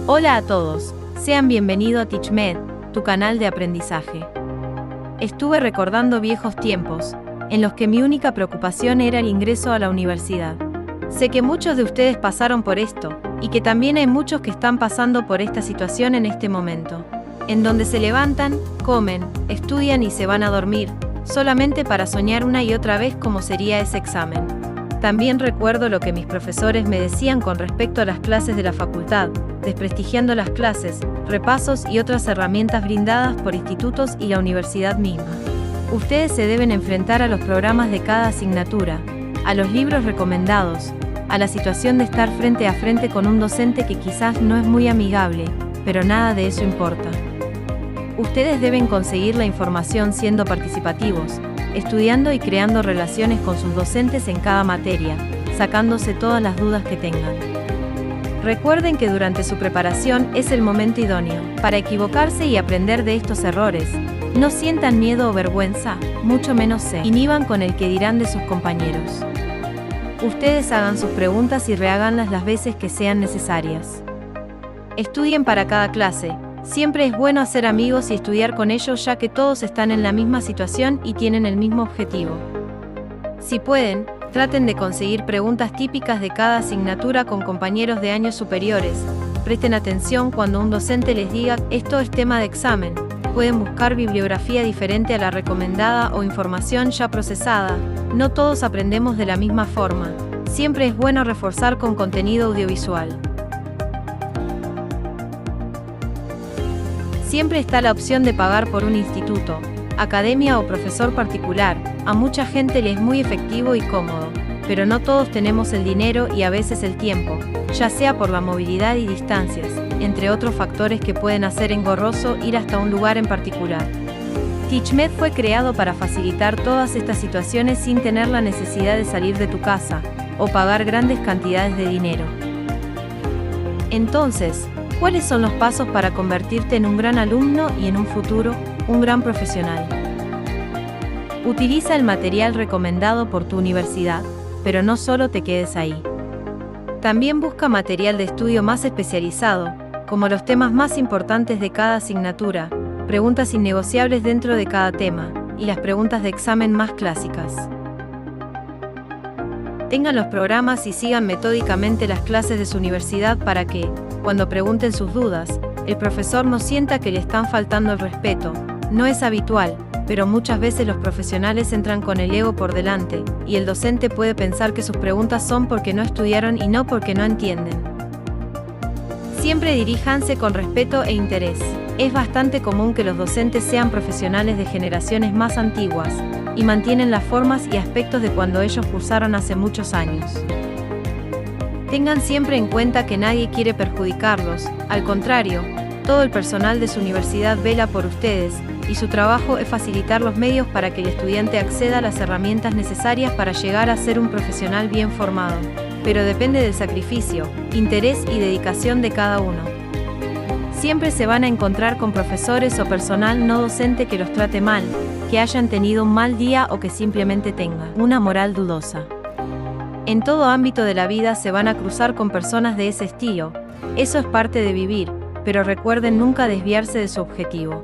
Hola a todos, sean bienvenidos a TeachMed, tu canal de aprendizaje. Estuve recordando viejos tiempos, en los que mi única preocupación era el ingreso a la universidad. Sé que muchos de ustedes pasaron por esto, y que también hay muchos que están pasando por esta situación en este momento, en donde se levantan, comen, estudian y se van a dormir, solamente para soñar una y otra vez cómo sería ese examen. También recuerdo lo que mis profesores me decían con respecto a las clases de la facultad, desprestigiando las clases, repasos y otras herramientas brindadas por institutos y la universidad misma. Ustedes se deben enfrentar a los programas de cada asignatura, a los libros recomendados, a la situación de estar frente a frente con un docente que quizás no es muy amigable, pero nada de eso importa. Ustedes deben conseguir la información siendo participativos, estudiando y creando relaciones con sus docentes en cada materia, sacándose todas las dudas que tengan. Recuerden que durante su preparación es el momento idóneo para equivocarse y aprender de estos errores. No sientan miedo o vergüenza, mucho menos se inhiban con el que dirán de sus compañeros. Ustedes hagan sus preguntas y reháganlas las veces que sean necesarias. Estudien para cada clase. Siempre es bueno hacer amigos y estudiar con ellos, ya que todos están en la misma situación y tienen el mismo objetivo. Si pueden, traten de conseguir preguntas típicas de cada asignatura con compañeros de años superiores. Presten atención cuando un docente les diga, esto es tema de examen. Pueden buscar bibliografía diferente a la recomendada o información ya procesada. No todos aprendemos de la misma forma. Siempre es bueno reforzar con contenido audiovisual. Siempre está la opción de pagar por un instituto, academia o profesor particular. A mucha gente le es muy efectivo y cómodo, pero no todos tenemos el dinero y a veces el tiempo, ya sea por la movilidad y distancias, entre otros factores que pueden hacer engorroso ir hasta un lugar en particular. TeachMed fue creado para facilitar todas estas situaciones sin tener la necesidad de salir de tu casa o pagar grandes cantidades de dinero. Entonces, ¿cuáles son los pasos para convertirte en un gran alumno y en un futuro, un gran profesional? Utiliza el material recomendado por tu universidad, pero no solo te quedes ahí. También busca material de estudio más especializado, como los temas más importantes de cada asignatura, preguntas innegociables dentro de cada tema, y las preguntas de examen más clásicas. Tengan los programas y sigan metódicamente las clases de su universidad para que, cuando pregunten sus dudas, el profesor no sienta que le están faltando el respeto. No es habitual, pero muchas veces los profesionales entran con el ego por delante, y el docente puede pensar que sus preguntas son porque no estudiaron y no porque no entienden. Siempre diríjanse con respeto e interés. Es bastante común que los docentes sean profesionales de generaciones más antiguas, y mantienen las formas y aspectos de cuando ellos cursaron hace muchos años. Tengan siempre en cuenta que nadie quiere perjudicarlos, al contrario, todo el personal de su universidad vela por ustedes, y su trabajo es facilitar los medios para que el estudiante acceda a las herramientas necesarias para llegar a ser un profesional bien formado. Pero depende del sacrificio, interés y dedicación de cada uno. Siempre se van a encontrar con profesores o personal no docente que los trate mal, que hayan tenido un mal día o que simplemente tengan una moral dudosa. En todo ámbito de la vida se van a cruzar con personas de ese estilo. Eso es parte de vivir, pero recuerden nunca desviarse de su objetivo.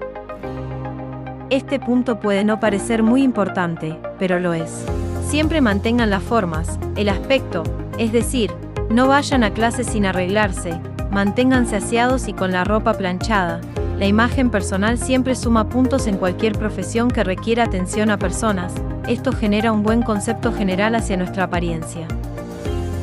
Este punto puede no parecer muy importante, pero lo es. Siempre mantengan las formas, el aspecto, es decir, no vayan a clase sin arreglarse, manténganse aseados y con la ropa planchada. La imagen personal siempre suma puntos en cualquier profesión que requiera atención a personas. Esto genera un buen concepto general hacia nuestra apariencia.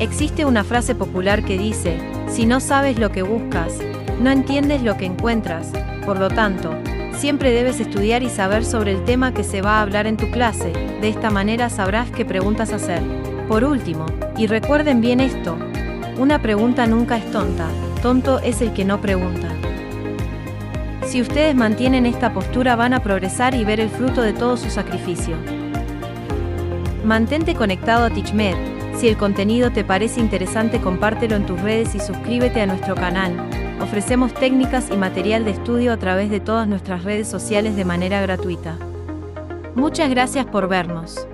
Existe una frase popular que dice, si no sabes lo que buscas, no entiendes lo que encuentras. Por lo tanto, siempre debes estudiar y saber sobre el tema que se va a hablar en tu clase. De esta manera sabrás qué preguntas hacer. Por último, y recuerden bien esto, una pregunta nunca es tonta, tonto es el que no pregunta. Si ustedes mantienen esta postura van a progresar y ver el fruto de todo su sacrificio. Mantente conectado a TeachMed. Si el contenido te parece interesante, compártelo en tus redes y suscríbete a nuestro canal. Ofrecemos técnicas y material de estudio a través de todas nuestras redes sociales de manera gratuita. Muchas gracias por vernos.